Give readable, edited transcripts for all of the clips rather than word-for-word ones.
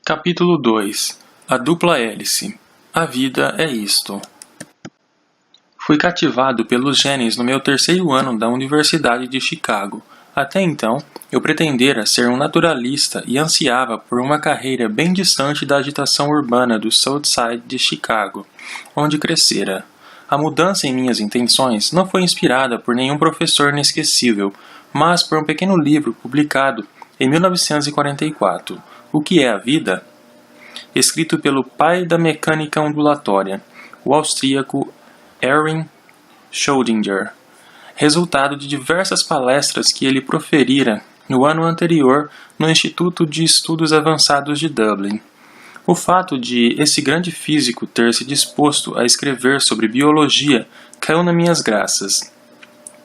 Capítulo 2 A dupla hélice. A vida é isto. Fui cativado pelos genes no meu terceiro ano da Universidade de Chicago. Até então, eu pretendera ser um naturalista e ansiava por uma carreira bem distante da agitação urbana do South Side de Chicago, onde crescera. A mudança em minhas intenções não foi inspirada por nenhum professor inesquecível, mas por um pequeno livro publicado em 1944, O que é a Vida? Escrito pelo pai da mecânica ondulatória, o austríaco Erwin Schrödinger, resultado de diversas palestras que ele proferira no ano anterior no Instituto de Estudos Avançados de Dublin. O fato de esse grande físico ter se disposto a escrever sobre biologia caiu nas minhas graças.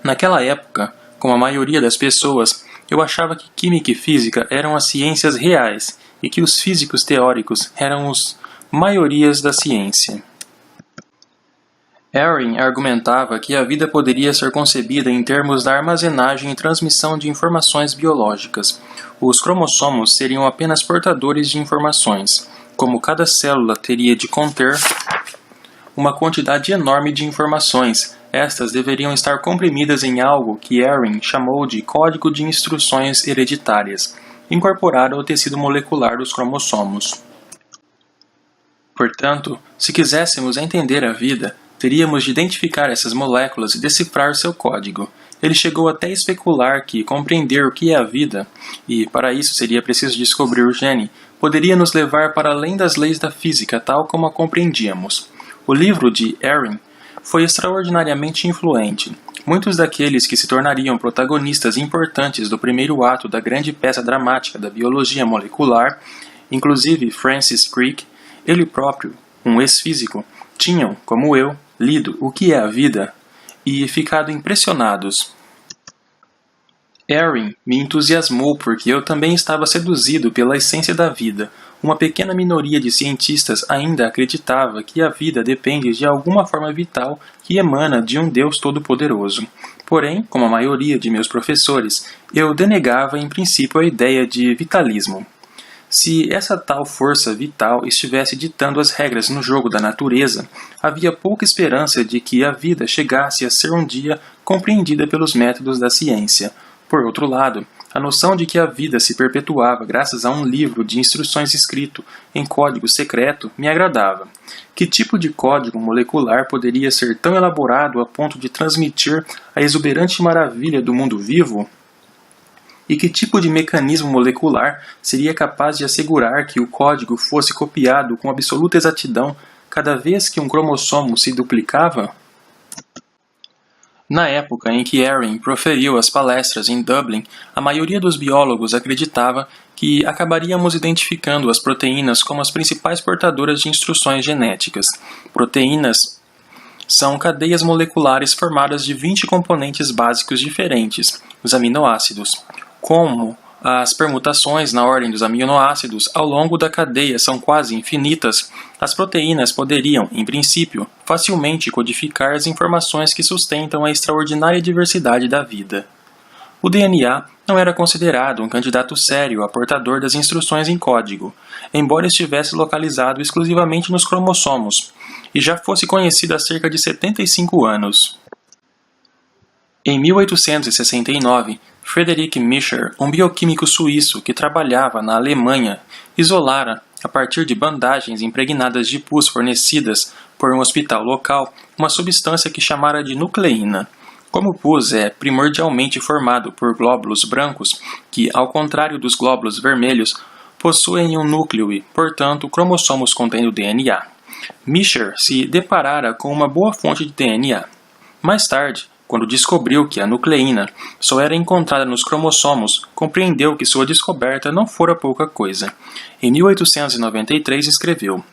Naquela época, como a maioria das pessoas, eu achava que química e física eram as ciências reais e que os físicos teóricos eram os maiorias da ciência. Erwin argumentava que a vida poderia ser concebida em termos da armazenagem e transmissão de informações biológicas. Os cromossomos seriam apenas portadores de informações, como cada célula teria de conter uma quantidade enorme de informações. Estas deveriam estar comprimidas em algo que Erwin chamou de código de instruções hereditárias, incorporado ao tecido molecular dos cromossomos. Portanto, se quiséssemos entender a vida, teríamos de identificar essas moléculas e decifrar seu código. Ele chegou até a especular que compreender o que é a vida, e para isso seria preciso descobrir o gene, poderia nos levar para além das leis da física tal como a compreendíamos. O livro de Erwin foi extraordinariamente influente. Muitos daqueles que se tornariam protagonistas importantes do primeiro ato da grande peça dramática da biologia molecular, inclusive Francis Crick, ele próprio, um ex-físico, tinham, como eu, lido O que é a Vida e ficado impressionados. Erwin me entusiasmou porque eu também estava seduzido pela essência da vida. Uma pequena minoria de cientistas ainda acreditava que a vida depende de alguma forma vital que emana de um Deus todo-poderoso. Porém, como a maioria de meus professores, eu denegava em princípio a ideia de vitalismo. Se essa tal força vital estivesse ditando as regras no jogo da natureza, havia pouca esperança de que a vida chegasse a ser um dia compreendida pelos métodos da ciência. Por outro lado, a noção de que a vida se perpetuava graças a um livro de instruções escrito em código secreto me agradava. Que tipo de código molecular poderia ser tão elaborado a ponto de transmitir a exuberante maravilha do mundo vivo? E que tipo de mecanismo molecular seria capaz de assegurar que o código fosse copiado com absoluta exatidão cada vez que um cromossomo se duplicava? Na época em que Erwin proferiu as palestras em Dublin, a maioria dos biólogos acreditava que acabaríamos identificando as proteínas como as principais portadoras de instruções genéticas. Proteínas são cadeias moleculares formadas de 20 componentes básicos diferentes, os aminoácidos. Como as permutações na ordem dos aminoácidos ao longo da cadeia são quase infinitas, as proteínas poderiam, em princípio, facilmente codificar as informações que sustentam a extraordinária diversidade da vida. O DNA não era considerado um candidato sério a portador das instruções em código, embora estivesse localizado exclusivamente nos cromossomos, e já fosse conhecido há cerca de 75 anos. Em 1869, Friedrich Mischer, um bioquímico suíço que trabalhava na Alemanha, isolara, a partir de bandagens impregnadas de pus fornecidas por um hospital local, uma substância que chamara de nucleína. Como o pus é primordialmente formado por glóbulos brancos, que, ao contrário dos glóbulos vermelhos, possuem um núcleo e, portanto, cromossomos contendo DNA, Mischer se deparara com uma boa fonte de DNA. Mais tarde, quando descobriu que a nucleína só era encontrada nos cromossomos, compreendeu que sua descoberta não fora pouca coisa. Em 1893 escreveu: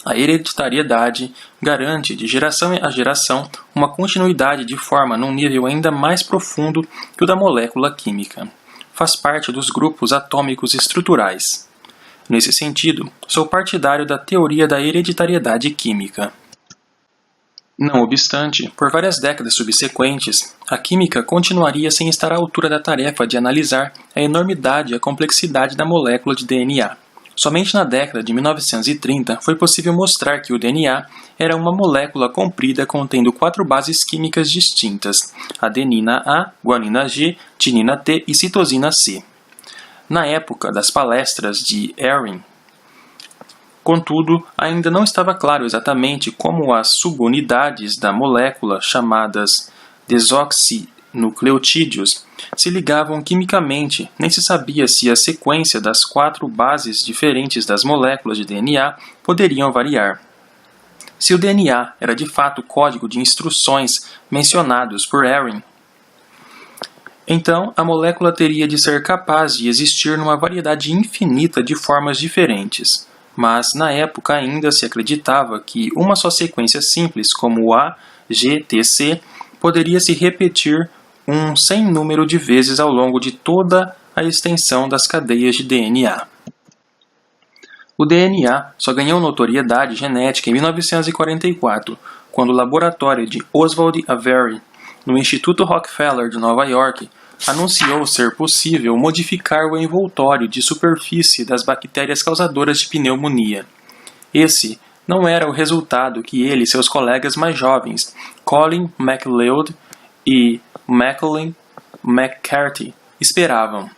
a hereditariedade garante de geração a geração uma continuidade de forma num nível ainda mais profundo que o da molécula química. Faz parte dos grupos atômicos estruturais. Nesse sentido, sou partidário da teoria da hereditariedade química. Não obstante, por várias décadas subsequentes, a química continuaria sem estar à altura da tarefa de analisar a enormidade e a complexidade da molécula de DNA. Somente na década de 1930 foi possível mostrar que o DNA era uma molécula comprida contendo 4 bases químicas distintas: adenina A, guanina G, timina T e citosina C. Na época das palestras de Ehring, contudo, ainda não estava claro exatamente como as subunidades da molécula, chamadas desoxinucleotídeos, se ligavam quimicamente, nem se sabia se a sequência das 4 bases diferentes das moléculas de DNA poderiam variar. Se o DNA era de fato o código de instruções mencionados por Ehring, então a molécula teria de ser capaz de existir numa variedade infinita de formas diferentes. Mas, na época, ainda se acreditava que uma só sequência simples, como o A, G, T, C, poderia se repetir um sem número de vezes ao longo de toda a extensão das cadeias de DNA. O DNA só ganhou notoriedade genética em 1944, quando o laboratório de Oswald Avery, no Instituto Rockefeller de Nova York, anunciou ser possível modificar o envoltório de superfície das bactérias causadoras de pneumonia. Esse não era o resultado que ele e seus colegas mais jovens, Colin MacLeod e Maclean McCarthy, esperavam.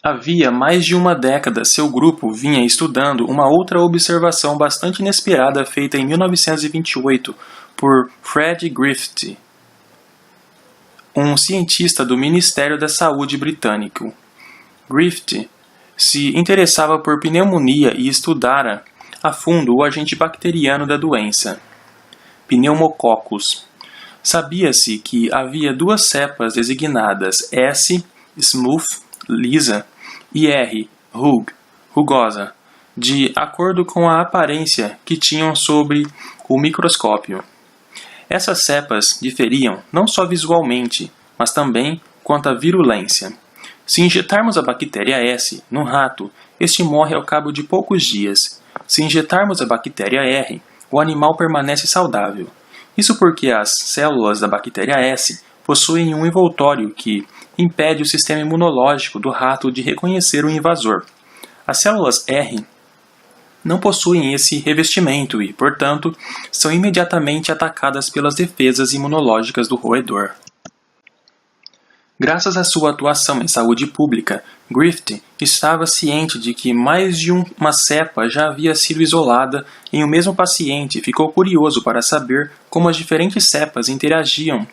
Havia mais de uma década, seu grupo vinha estudando uma outra observação bastante inesperada feita em 1928 por Fred Griffith, um cientista do Ministério da Saúde britânico. Griffith se interessava por pneumonia e estudara a fundo o agente bacteriano da doença, Pneumococcus. Sabia-se que havia 2 cepas designadas S. smooth, lisa, e R. rug, rugosa, de acordo com a aparência que tinham sob o microscópio. Essas cepas diferiam não só visualmente, mas também quanto à virulência. Se injetarmos a bactéria S no rato, este morre ao cabo de poucos dias. Se injetarmos a bactéria R, o animal permanece saudável. Isso porque as células da bactéria S possuem um envoltório que impede o sistema imunológico do rato de reconhecer o invasor. As células R não possuem esse revestimento e, portanto, são imediatamente atacadas pelas defesas imunológicas do roedor. Graças à sua atuação em saúde pública, Griffith estava ciente de que mais de uma cepa já havia sido isolada em um mesmo paciente e ficou curioso para saber como as diferentes cepas interagiam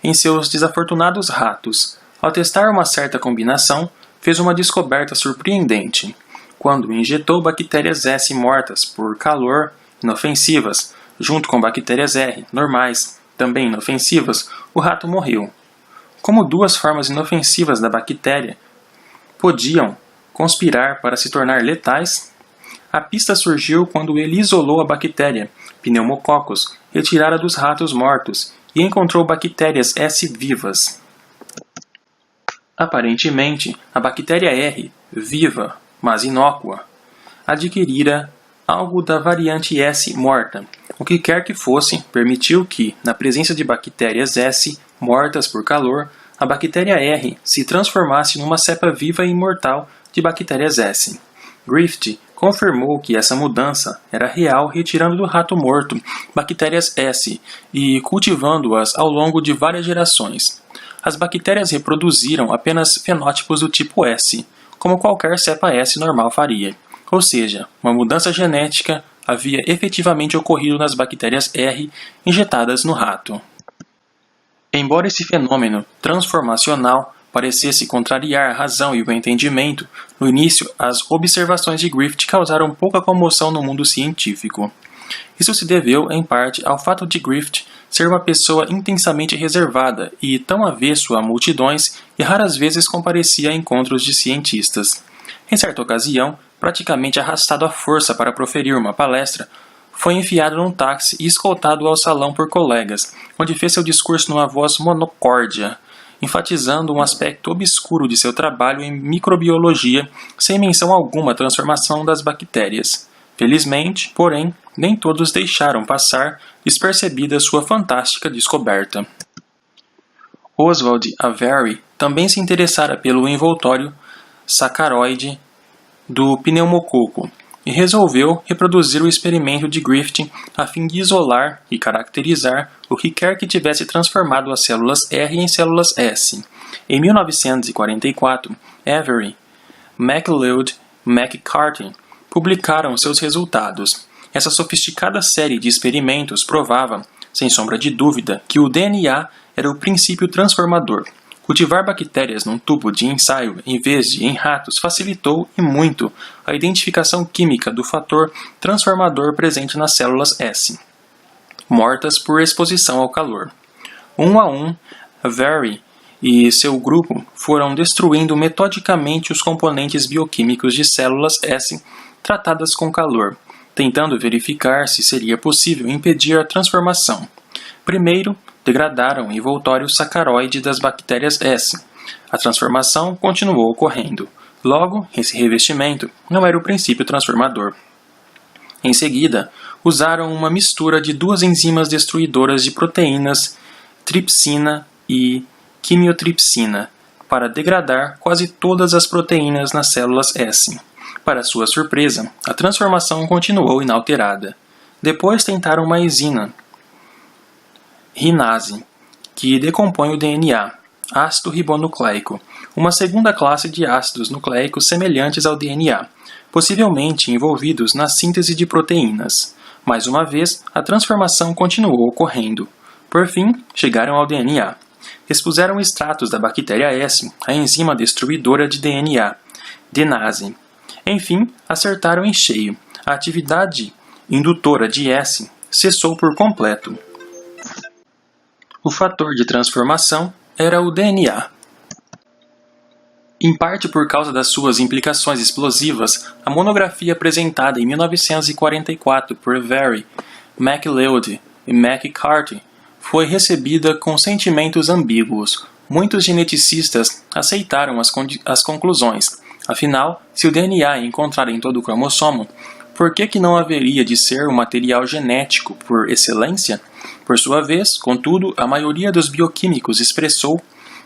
em seus desafortunados ratos. Ao testar uma certa combinação, fez uma descoberta surpreendente. Quando injetou bactérias S mortas por calor, inofensivas, junto com bactérias R, normais, também inofensivas, o rato morreu. Como 2 formas inofensivas da bactéria podiam conspirar para se tornar letais, a pista surgiu quando ele isolou a bactéria Pneumococcus, retirada dos ratos mortos, e encontrou bactérias S vivas. Aparentemente, a bactéria R, viva, mas inócua, adquirira algo da variante S morta. O que quer que fosse, permitiu que, na presença de bactérias S mortas por calor, a bactéria R se transformasse numa cepa viva e imortal de bactérias S. Griffith confirmou que essa mudança era real retirando do rato morto bactérias S e cultivando-as ao longo de várias gerações. As bactérias reproduziram apenas fenótipos do tipo S, como qualquer cepa S normal faria. Ou seja, uma mudança genética havia efetivamente ocorrido nas bactérias R injetadas no rato. Embora esse fenômeno transformacional parecesse contrariar a razão e o entendimento, no início as observações de Griffith causaram pouca comoção no mundo científico. Isso se deveu, em parte, ao fato de Griffith ser uma pessoa intensamente reservada e tão avesso a multidões e raras vezes comparecia a encontros de cientistas. Em certa ocasião, praticamente arrastado à força para proferir uma palestra, foi enfiado num táxi e escoltado ao salão por colegas, onde fez seu discurso numa voz monocórdia, enfatizando um aspecto obscuro de seu trabalho em microbiologia, sem menção alguma à transformação das bactérias. Felizmente, porém, nem todos deixaram passar despercebida sua fantástica descoberta. Oswald Avery também se interessara pelo envoltório sacaroide do pneumococo e resolveu reproduzir o experimento de Griffith a fim de isolar e caracterizar o que quer que tivesse transformado as células R em células S. Em 1944, Avery, MacLeod e McCarthy publicaram seus resultados. Essa sofisticada série de experimentos provava, sem sombra de dúvida, que o DNA era o princípio transformador. Cultivar bactérias num tubo de ensaio em vez de em ratos facilitou e muito a identificação química do fator transformador presente nas células S, mortas por exposição ao calor. Um a um, Avery e seu grupo foram destruindo metodicamente os componentes bioquímicos de células S tratadas com calor, tentando verificar se seria possível impedir a transformação. Primeiro, degradaram o envoltório sacaroide das bactérias S. A transformação continuou ocorrendo. Logo, esse revestimento não era o princípio transformador. Em seguida, usaram uma mistura de duas enzimas destruidoras de proteínas, tripsina e quimiotripsina, para degradar quase todas as proteínas nas células S. Para sua surpresa, a transformação continuou inalterada. Depois tentaram uma enzima, rinase, que decompõe o DNA, ácido ribonucleico, uma segunda classe de ácidos nucleicos semelhantes ao DNA, possivelmente envolvidos na síntese de proteínas. Mais uma vez, a transformação continuou ocorrendo. Por fim, chegaram ao DNA. Expuseram extratos da bactéria S à enzima destruidora de DNA, denase. Enfim, acertaram em cheio. A atividade indutora de S cessou por completo. O fator de transformação era o DNA. Em parte por causa das suas implicações explosivas, a monografia apresentada em 1944 por Avery, MacLeod e McCarthy foi recebida com sentimentos ambíguos. Muitos geneticistas aceitaram as conclusões. Afinal, se o DNA é encontrado em todo o cromossomo, por que não haveria de ser um material genético por excelência? Por sua vez, contudo, a maioria dos bioquímicos expressou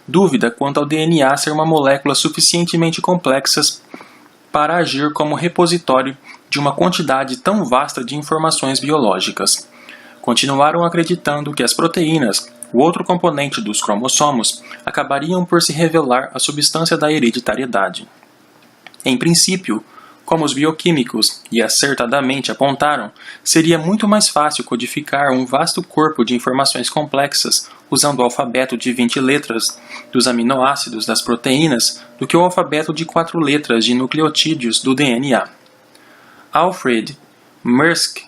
dúvida quanto ao DNA ser uma molécula suficientemente complexa para agir como repositório de uma quantidade tão vasta de informações biológicas. Continuaram acreditando que as proteínas, o outro componente dos cromossomos, acabariam por se revelar a substância da hereditariedade. Em princípio, como os bioquímicos, e acertadamente apontaram, seria muito mais fácil codificar um vasto corpo de informações complexas usando o alfabeto de 20 letras dos aminoácidos das proteínas do que o alfabeto de 4 letras de nucleotídeos do DNA. Alfred Mirsk,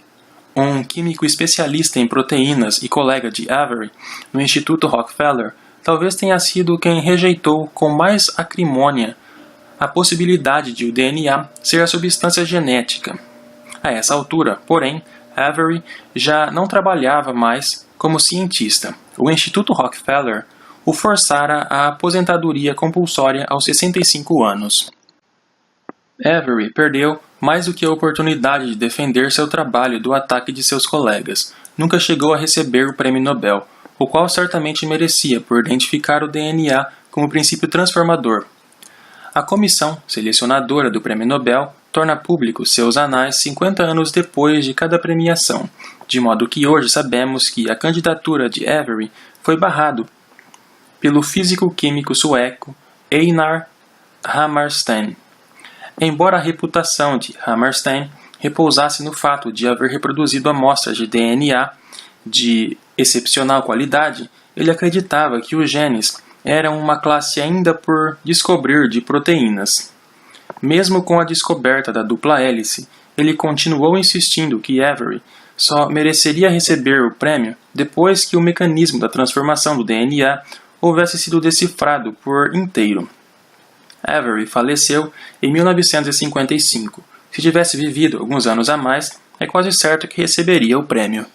um químico especialista em proteínas e colega de Avery no Instituto Rockefeller, talvez tenha sido quem rejeitou com mais acrimônia a possibilidade de o DNA ser a substância genética. A essa altura, porém, Avery já não trabalhava mais como cientista. O Instituto Rockefeller o forçara à aposentadoria compulsória aos 65 anos. Avery perdeu mais do que a oportunidade de defender seu trabalho do ataque de seus colegas. Nunca chegou a receber o Prêmio Nobel, o qual certamente merecia por identificar o DNA como princípio transformador. A comissão selecionadora do Prêmio Nobel torna públicos seus anais 50 anos depois de cada premiação, de modo que hoje sabemos que a candidatura de Avery foi barrado pelo físico-químico sueco Einar Hammarstein. Embora a reputação de Hammarstein repousasse no fato de haver reproduzido amostras de DNA de excepcional qualidade, ele acreditava que os genes eram uma classe ainda por descobrir de proteínas. Mesmo com a descoberta da dupla hélice, ele continuou insistindo que Avery só mereceria receber o prêmio depois que o mecanismo da transformação do DNA houvesse sido decifrado por inteiro. Avery faleceu em 1955. Se tivesse vivido alguns anos a mais, é quase certo que receberia o prêmio.